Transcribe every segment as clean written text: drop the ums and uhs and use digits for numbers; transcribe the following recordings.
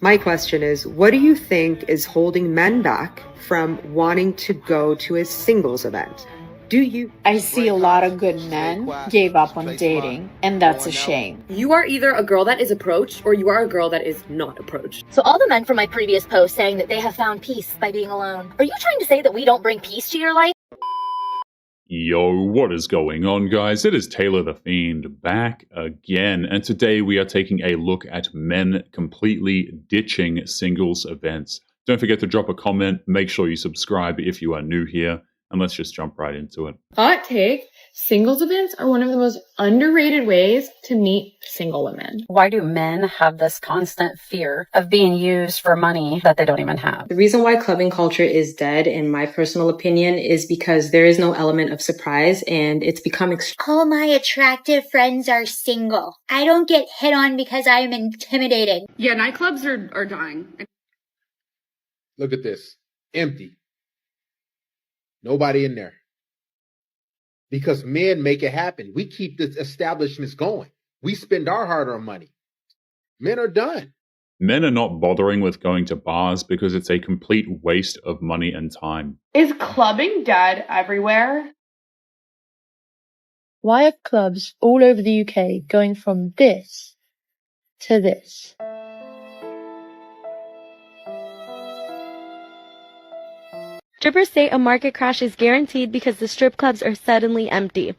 My question is, what do you think is holding men back from wanting to go to a singles event? Do you? I see a lot of good men gave up on dating, and that's a shame. You are either a girl that is approached or you are a girl that is not approached. So all the men from my previous post saying that they have found peace by being alone. Are you trying to say that we don't bring peace to your life? Yo, what is going on, guys? It is Taylor the Fiend back again, and today we are taking a look at men completely ditching singles events. Don't forget to drop a comment, make sure you subscribe if you are new here, and let's just jump right into it. Hot take, singles events are one of the most underrated ways to meet single women. Why do men have this constant fear of being used for money that they don't even have? The reason why clubbing culture is dead, in my personal opinion, is because there is no element of surprise and it's become all my attractive friends are single. I don't get hit on because I am intimidating. Yeah, nightclubs are dying. Look at this. Empty. Nobody in there. Because men make it happen. We keep the establishments going. We spend our hard-earned money. Men are done. Men are not bothering with going to bars because it's a complete waste of money and time. Is clubbing dead everywhere? Why are clubs all over the UK going from this to this? Strippers say a market crash is guaranteed because the strip clubs are suddenly empty.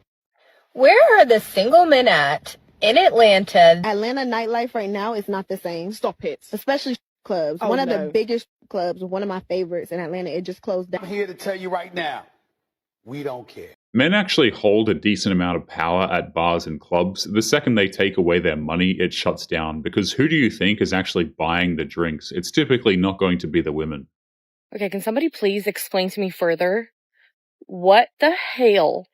Where are the single men at in Atlanta? Atlanta nightlife right now is not the same. Stop it. Especially clubs. One of the biggest clubs, one of my favorites in Atlanta, it just closed down. I'm here to tell you right now, we don't care. Men actually hold a decent amount of power at bars and clubs. The second they take away their money, it shuts down, because who do you think is actually buying the drinks? It's typically not going to be the women. Okay, can somebody please explain to me further what the hell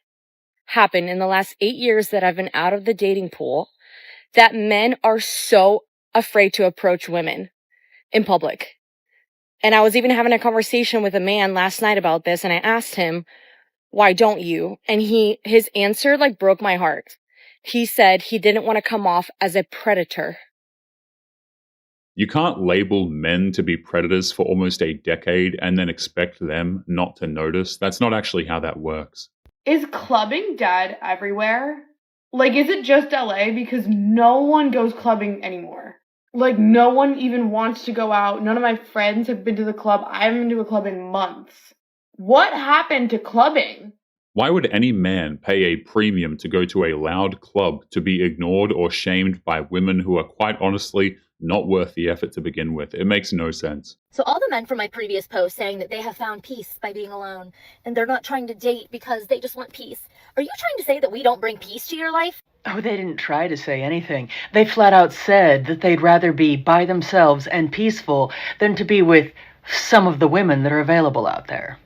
happened in the last 8 years that I've been out of the dating pool that men are so afraid to approach women in public? And I was even having a conversation with a man last night about this, and I asked him, why don't you? And his answer like broke my heart. He said he didn't want to come off as a predator. You can't label men to be predators for almost a decade and then expect them not to notice. That's not actually how that works. Is clubbing dead everywhere? Like, is it just LA? Because no one goes clubbing anymore. Like, no one even wants to go out. None of my friends have been to the club. I haven't been to a club in months. What happened to clubbing? Why would any man pay a premium to go to a loud club to be ignored or shamed by women who are quite honestly not worth the effort to begin with? It makes no sense. So all the men from my previous post saying that they have found peace by being alone and they're not trying to date because they just want peace. Are you trying to say that we don't bring peace to your life? Oh, they didn't try to say anything. They flat out said that they'd rather be by themselves and peaceful than to be with some of the women that are available out there.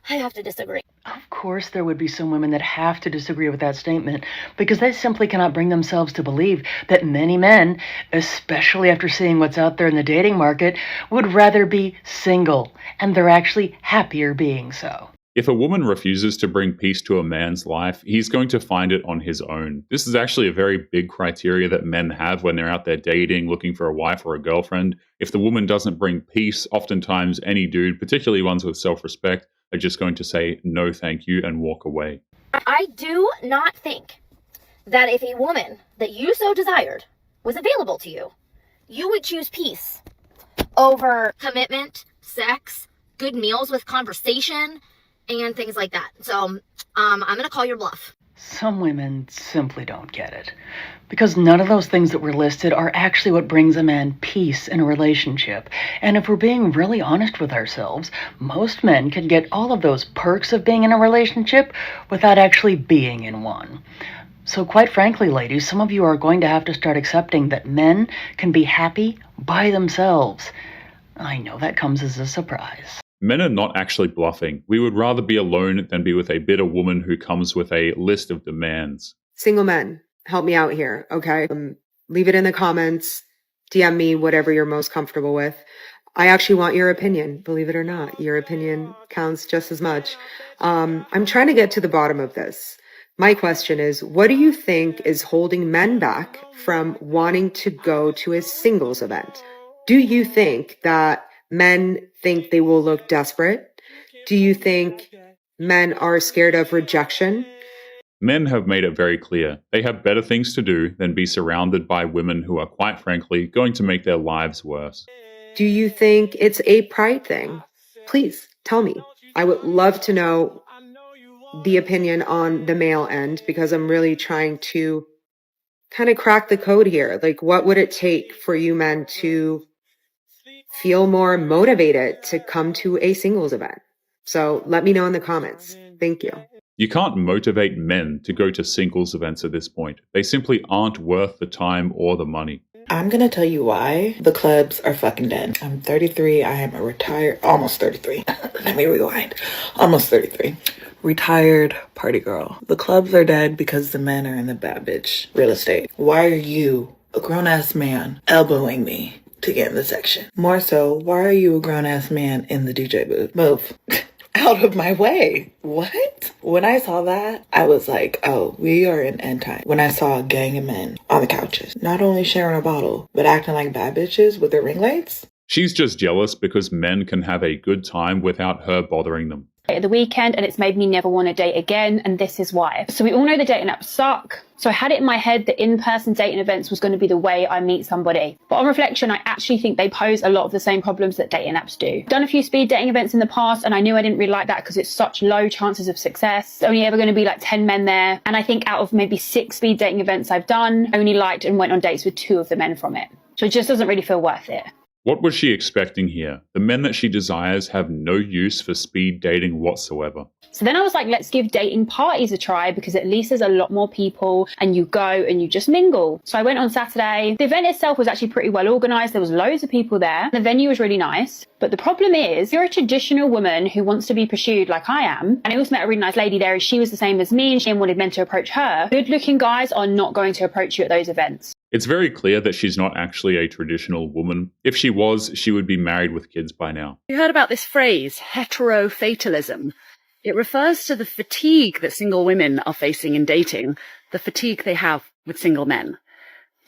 I have to disagree. Of course there would be some women that have to disagree with that statement because they simply cannot bring themselves to believe that many men, especially after seeing what's out there in the dating market, would rather be single, and they're actually happier being so. If a woman refuses to bring peace to a man's life, he's going to find it on his own. This is actually a very big criteria that men have when they're out there dating, looking for a wife or a girlfriend. If the woman doesn't bring peace, oftentimes any dude, particularly ones with self-respect, are just going to say no thank you and walk away. I do not think that if a woman that you so desired was available to you, you would choose peace over commitment, sex, good meals with conversation, and things like that. So I'm going to call your bluff. Some women simply don't get it, because none of those things that were listed are actually what brings a man peace in a relationship. And if we're being really honest with ourselves, most men can get all of those perks of being in a relationship without actually being in one. So quite frankly, ladies, some of you are going to have to start accepting that men can be happy by themselves. I know that comes as a surprise. Men are not actually bluffing. We would rather be alone than be with a bitter woman who comes with a list of demands. Single men, help me out here, okay? Leave it in the comments, DM me, whatever you're most comfortable with. I actually want your opinion, believe it or not. Your opinion counts just as much. I'm trying to get to the bottom of this. My question is, what do you think is holding men back from wanting to go to a singles event? Do you think that men think they will look desperate? Do you think men are scared of rejection? Men have made it very clear they have better things to do than be surrounded by women who are, quite frankly, going to make their lives worse. Do you think it's a pride thing? Please tell me. I would love to know the opinion on the male end because I'm really trying to kind of crack the code here. Like, what would it take for you men to feel more motivated to come to a singles event? So let me know in the comments. Thank you. You can't motivate men to go to singles events at this point. They simply aren't worth the time or the money. I'm gonna tell you why the clubs are fucking dead. I'm 33. I am a retired, almost 33. Let me rewind. Almost 33. Retired party girl. The clubs are dead because the men are in the bad bitch real estate. Why are you, a grown-ass man, elbowing me to get in the section? More so, why are you a grown-ass man in the DJ booth? Move. Out of my way. What? When I saw that, I was like, oh, we are in end time. When I saw a gang of men on the couches, not only sharing a bottle, but acting like bad bitches with their ring lights. She's just jealous because men can have a good time without her bothering them. At the weekend, and it's made me never want to date again, and this is why. So we all know the dating apps suck. So I had it in my head that in-person dating events was going to be the way I meet somebody. But on reflection, I actually think they pose a lot of the same problems that dating apps do. I've done a few speed dating events in the past, and I knew I didn't really like that because it's such low chances of success. There's only ever going to be like 10 men there. And I think out of maybe 6 speed dating events I've done, I only liked and went on dates with 2 of the men from it. So it just doesn't really feel worth it. What was she expecting here? The men that she desires have no use for speed dating whatsoever. So then I was like, let's give dating parties a try because at least there's a lot more people and you go and you just mingle. So I went on Saturday. The event itself was actually pretty well organized. There was loads of people there. The venue was really nice. But the problem is you're a traditional woman who wants to be pursued like I am. And I also met a really nice lady there and she was the same as me and she wanted men to approach her. Good looking guys are not going to approach you at those events. It's very clear that she's not actually a traditional woman. If she was, she would be married with kids by now. You heard about this phrase, heterofatalism. It refers to the fatigue that single women are facing in dating, the fatigue they have with single men.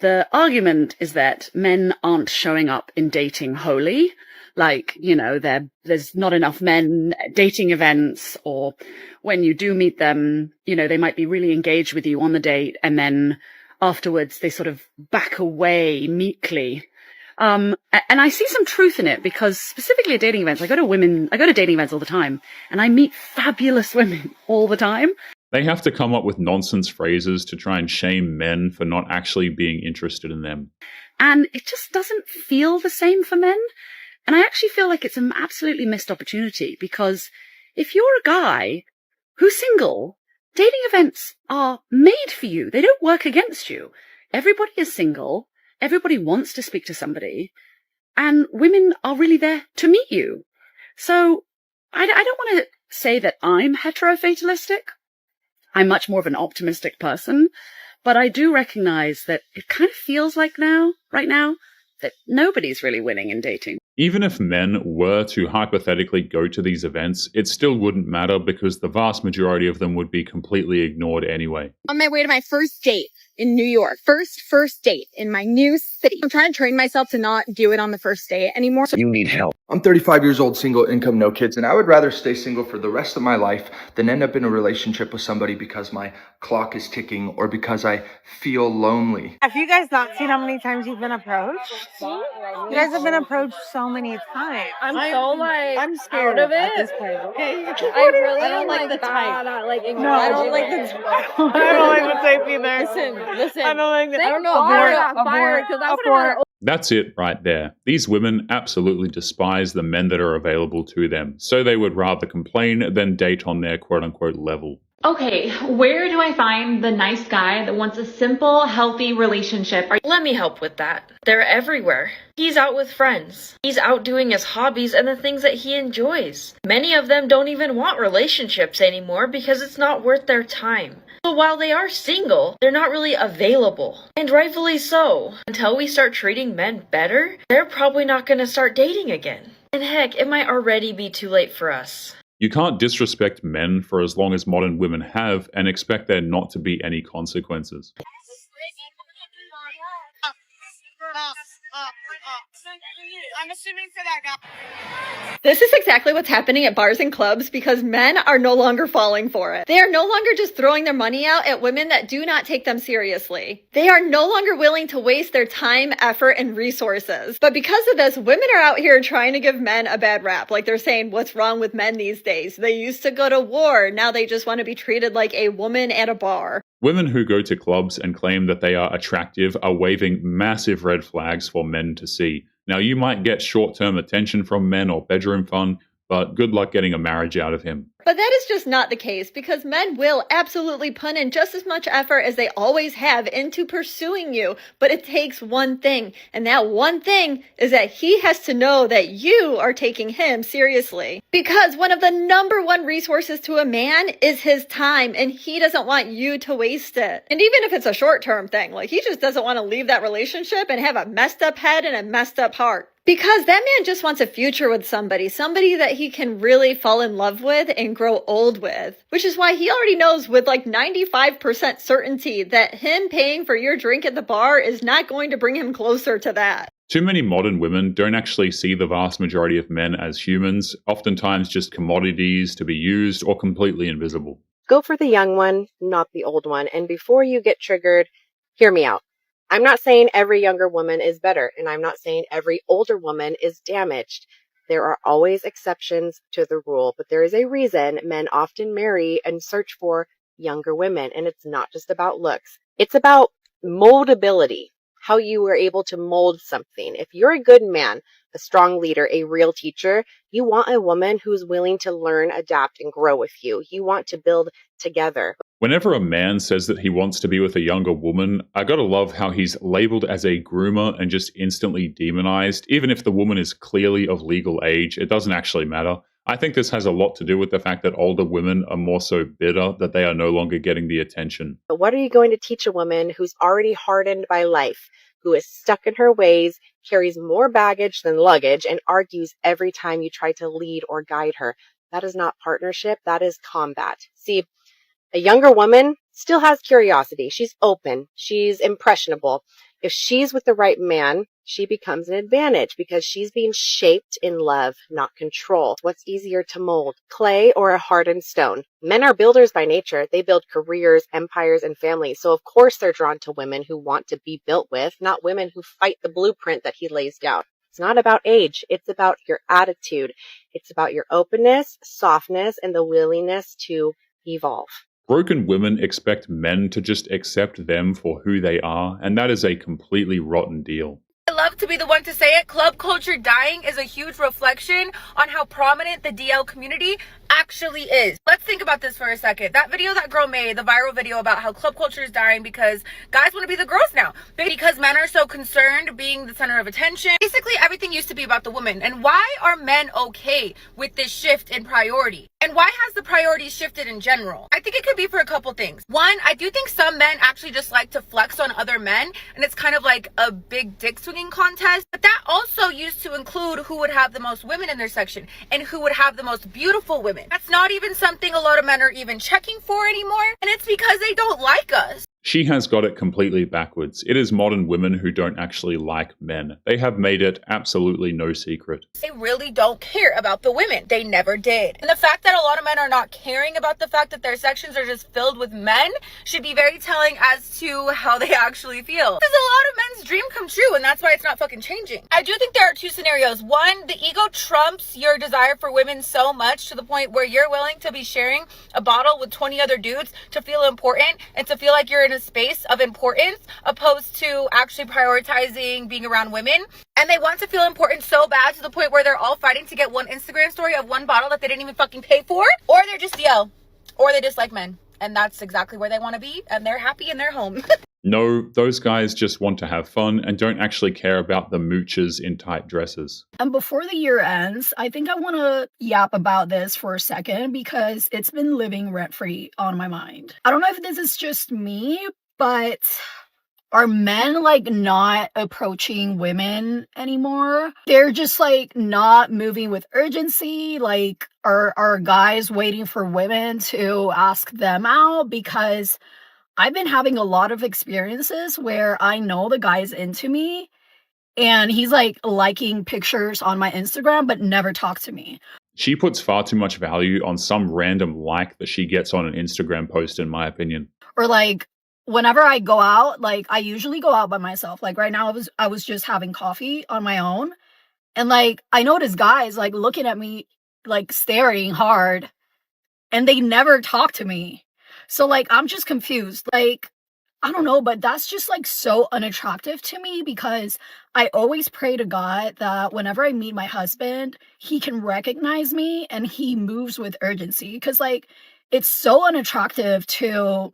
The argument is that men aren't showing up in dating wholly, like, you know, there's not enough men at dating events, or when you do meet them, you know, they might be really engaged with you on the date and then afterwards they sort of back away meekly. And I see some truth in it because specifically at dating events, I go to dating events all the time and I meet fabulous women all the time. They have to come up with nonsense phrases to try and shame men for not actually being interested in them. And it just doesn't feel the same for men. And I actually feel like it's an absolutely missed opportunity because if you're a guy who's single, dating events are made for you. They don't work against you. Everybody is single. Everybody wants to speak to somebody. And women are really there to meet you. So I don't want to say that I'm heterofatalistic. I'm much more of an optimistic person. But I do recognize that it kind of feels like right now, that nobody's really winning in dating. Even if men were to hypothetically go to these events, it still wouldn't matter because the vast majority of them would be completely ignored anyway. On my way to my first date in New York. First date in my new city. I'm trying to train myself to not do it on the first date anymore. You need help. I'm 35 years old, single, income, no kids, and I would rather stay single for the rest of my life than end up in a relationship with somebody because my clock is ticking or because I feel lonely. Have you guys not seen how many times you've been approached? You guys have been approached so many times. I'm scared out of at it. this point. I really don't like the type. No, I don't like the type. I don't like the type either. Listen. I don't like the I don't know. Abort. That's it right there. These women absolutely despise the men that are available to them, so they would rather complain than date on their quote-unquote level. Okay, where do I find the nice guy that wants a simple, healthy relationship? Let me help with that. They're everywhere. He's out with friends. He's out doing his hobbies and the things that he enjoys. Many of them don't even want relationships anymore because it's not worth their time. So while they are single, they're not really available. And rightfully so. Until we start treating men better, they're probably not going to start dating again. And heck, it might already be too late for us. You can't disrespect men for as long as modern women have and expect there not to be any consequences. I'm assuming for that guy. This is exactly what's happening at bars and clubs because men are no longer falling for it. They are no longer just throwing their money out at women that do not take them seriously. They are no longer willing to waste their time, effort, and resources. But because of this, women are out here trying to give men a bad rap. Like they're saying, what's wrong with men these days? They used to go to war. Now they just want to be treated like a woman at a bar. Women who go to clubs and claim that they are attractive are waving massive red flags for men to see. Now, you might get short-term attention from men or bedroom fun, but good luck getting a marriage out of him. But that is just not the case because men will absolutely put in just as much effort as they always have into pursuing you. But it takes one thing, and that one thing is that he has to know that you are taking him seriously. Because one of the number one resources to a man is his time, and he doesn't want you to waste it. And even if it's a short-term thing, like he just doesn't want to leave that relationship and have a messed up head and a messed up heart. Because that man just wants a future with somebody that he can really fall in love with and grow old with. Which is why he already knows with like 95% certainty that him paying for your drink at the bar is not going to bring him closer to that. Too many modern women don't actually see the vast majority of men as humans, oftentimes just commodities to be used or completely invisible. Go for the young one, not the old one. And before you get triggered, hear me out. I'm not saying every younger woman is better, and I'm not saying every older woman is damaged. There are always exceptions to the rule, but there is a reason men often marry and search for younger women, and it's not just about looks. It's about moldability, how you were able to mold something. If you're a good man, a strong leader, a real teacher, you want a woman who's willing to learn, adapt, and grow with you. You want to build together. Whenever a man says that he wants to be with a younger woman, I gotta love how he's labeled as a groomer and just instantly demonized. Even if the woman is clearly of legal age, it doesn't actually matter. I think this has a lot to do with the fact that older women are more so bitter that they are no longer getting the attention. But what are you going to teach a woman who's already hardened by life, who is stuck in her ways, carries more baggage than luggage, and argues every time you try to lead or guide her? That is not partnership, that is combat. See, a younger woman still has curiosity. She's open. She's impressionable. If she's with the right man, she becomes an advantage because she's being shaped in love, not control. What's easier to mold, clay or a hardened stone? Men are builders by nature. They build careers, empires, and families. So of course they're drawn to women who want to be built with, not women who fight the blueprint that he lays down. It's not about age. It's about your attitude. It's about your openness, softness, and the willingness to evolve. Broken women expect men to just accept them for who they are, and that is a completely rotten deal. I love to be the one to say it. Club culture dying is a huge reflection on how prominent the DL community actually is. Let's think about this for a second. That video that girl made, the viral video about how club culture is dying because guys want to be the girls now. Because men are so concerned being the center of attention. Basically, everything used to be about the woman. And why are men okay with this shift in priority? And why has the priorities shifted in general? I think it could be for a couple things. One, I do think some men actually just like to flex on other men, and it's kind of like a big dick swinging contest. But that also used to include who would have the most women in their section and who would have the most beautiful women. That's not even something a lot of men are even checking for anymore, and it's because they don't like us. She has got it completely backwards. It is modern women who don't actually like men. They have made it absolutely no secret. They really don't care about the women. They never did. And the fact that a lot of men are not caring about the fact that their sections are just filled with men should be very telling as to how they actually feel. This is a lot of men's dream come true, and that's why it's not fucking changing. I do think there are two scenarios. One, the ego trumps your desire for women so much to the point where you're willing to be sharing a bottle with 20 other dudes to feel important and to feel like you're in a space of importance opposed to actually prioritizing being around women. And they want to feel important so bad to the point where they're all fighting to get one Instagram story of one bottle that they didn't even fucking pay for, or they're just DL, or they dislike men. And that's exactly where they want to be, and they're happy in their home. No, those guys just want to have fun and don't actually care about the mooches in tight dresses. And before the year ends, I think I want to yap about this for a second because it's been living rent-free on my mind. I don't know if this is just me, but are men like not approaching women anymore? They're just like not moving with urgency. Like are guys waiting for women to ask them out? Because I've been having a lot of experiences where I know the guy's into me And he's like liking pictures on my Instagram, but never talked to me. She puts far too much value on some random like that she gets on an Instagram post, in my opinion. Or like whenever I go out, like I usually go out by myself. Like right now I was just having coffee on my own. And like I notice guys like looking at me, like staring hard, and they never talk to me. So like I'm just confused. Like I don't know, but that's just like so unattractive to me because I always pray to God that whenever I meet my husband, he can recognize me and he moves with urgency. Cause like it's so unattractive to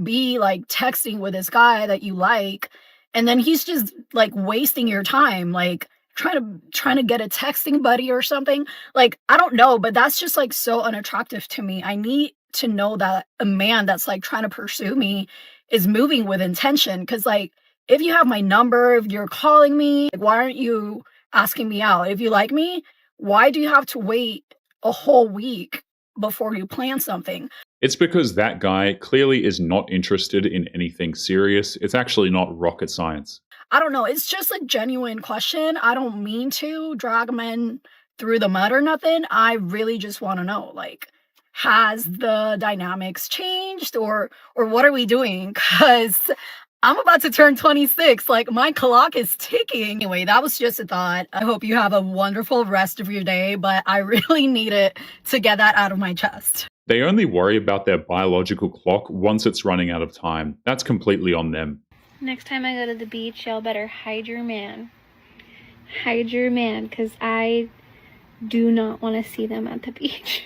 be like texting with this guy that you like, and then he's just like wasting your time, like trying to get a texting buddy or something. Like I don't know, but that's just like so unattractive to me. I need to know that a man that's like trying to pursue me is moving with intention. Cause like if you have my number, if you're calling me, like, why aren't you asking me out? If you like me, why do you have to wait a whole week before you plan something? It's because that guy clearly is not interested in anything serious. It's actually not rocket science. I don't know. It's just a genuine question. I don't mean to drag men through the mud or nothing. I really just want to know, like, has the dynamics changed or what are we doing? Cuz I'm about to turn 26. Like my clock is ticking. Anyway, that was just a thought. I hope you have a wonderful rest of your day, but I really needed to get that out of my chest. They only worry about their biological clock once it's running out of time. That's completely on them. Next time I go to the beach, y'all better hide your man. Hide your man, because I do not want to see them at the beach.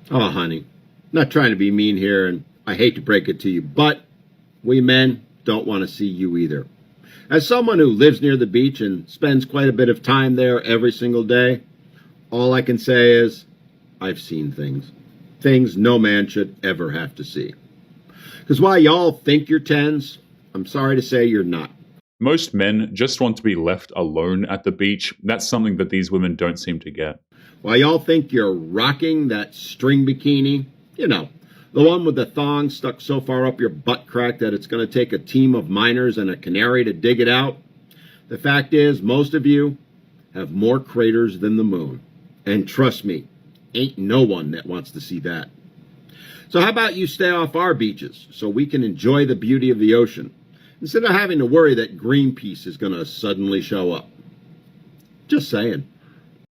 Oh, honey, not trying to be mean here, and I hate to break it to you, but we men don't want to see you either. As someone who lives near the beach and spends quite a bit of time there every single day, all I can say is I've seen things. Things no man should ever have to see. Because while y'all think you're tens, I'm sorry to say you're not. Most men just want to be left alone at the beach. That's something that these women don't seem to get. While y'all think you're rocking that string bikini, you know, the one with the thong stuck so far up your butt crack that it's going to take a team of miners and a canary to dig it out, the fact is most of you have more craters than the moon. And trust me, ain't no one that wants to see that. So how about you stay off our beaches so we can enjoy the beauty of the ocean instead of having to worry that Greenpeace is going to suddenly show up? Just saying.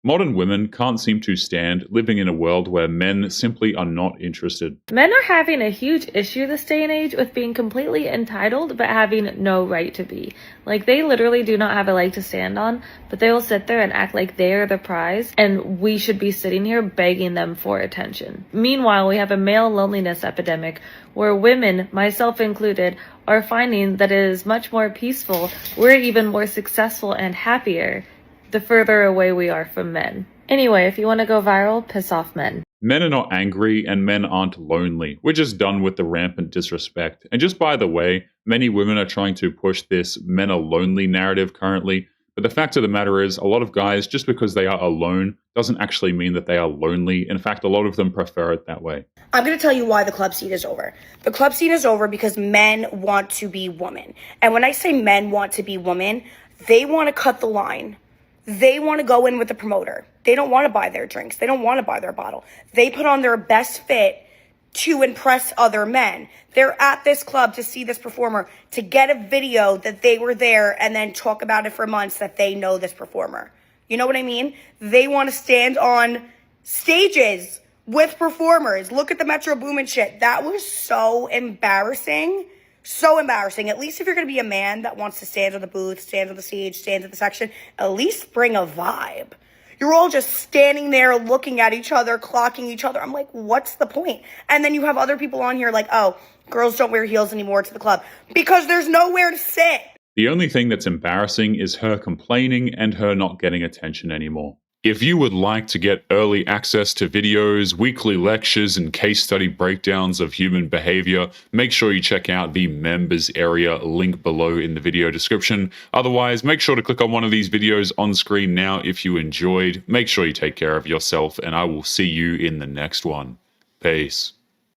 Modern women can't seem to stand living in a world where men simply are not interested. Men are having a huge issue this day and age with being completely entitled but having no right to be. Like, they literally do not have a leg to stand on, but they will sit there and act like they are the prize, and we should be sitting here begging them for attention. Meanwhile, we have a male loneliness epidemic where women, myself included, are finding that it is much more peaceful, we're even more successful and happier the further away we are from men. Anyway, if you want to go viral, piss off men. Men are not angry and men aren't lonely. We're just done with the rampant disrespect. And just by the way, many women are trying to push this men are lonely narrative currently. But the fact of the matter is, a lot of guys, just because they are alone, doesn't actually mean that they are lonely. In fact, a lot of them prefer it that way. I'm going to tell you why the club scene is over. The club scene is over because men want to be women. And when I say men want to be women, they want to cut the line. They want to go in with the promoter. They don't want to buy their drinks. They don't want to buy their bottle. They put on their best fit to impress other men. They're at this club to see this performer, to get a video that they were there and then talk about it for months that they know this performer. You know what I mean? They want to stand on stages with performers. Look at the Metro Boomin shit. That was so embarrassing. So embarrassing. At least if you're going to be a man that wants to stand on the booth, stand on the stage, stand at the section, at least bring a vibe. You're all just standing there looking at each other, clocking each other. I'm like, what's the point? And then you have other people on here like, oh, girls don't wear heels anymore to the club because there's nowhere to sit. The only thing that's embarrassing is her complaining and her not getting attention anymore. If you would like to get early access to videos, weekly lectures, and case study breakdowns of human behavior, make sure you check out the members area link below in the video description. Otherwise, make sure to click on one of these videos on screen now if you enjoyed. Make sure you take care of yourself, and I will see you in the next one. Peace.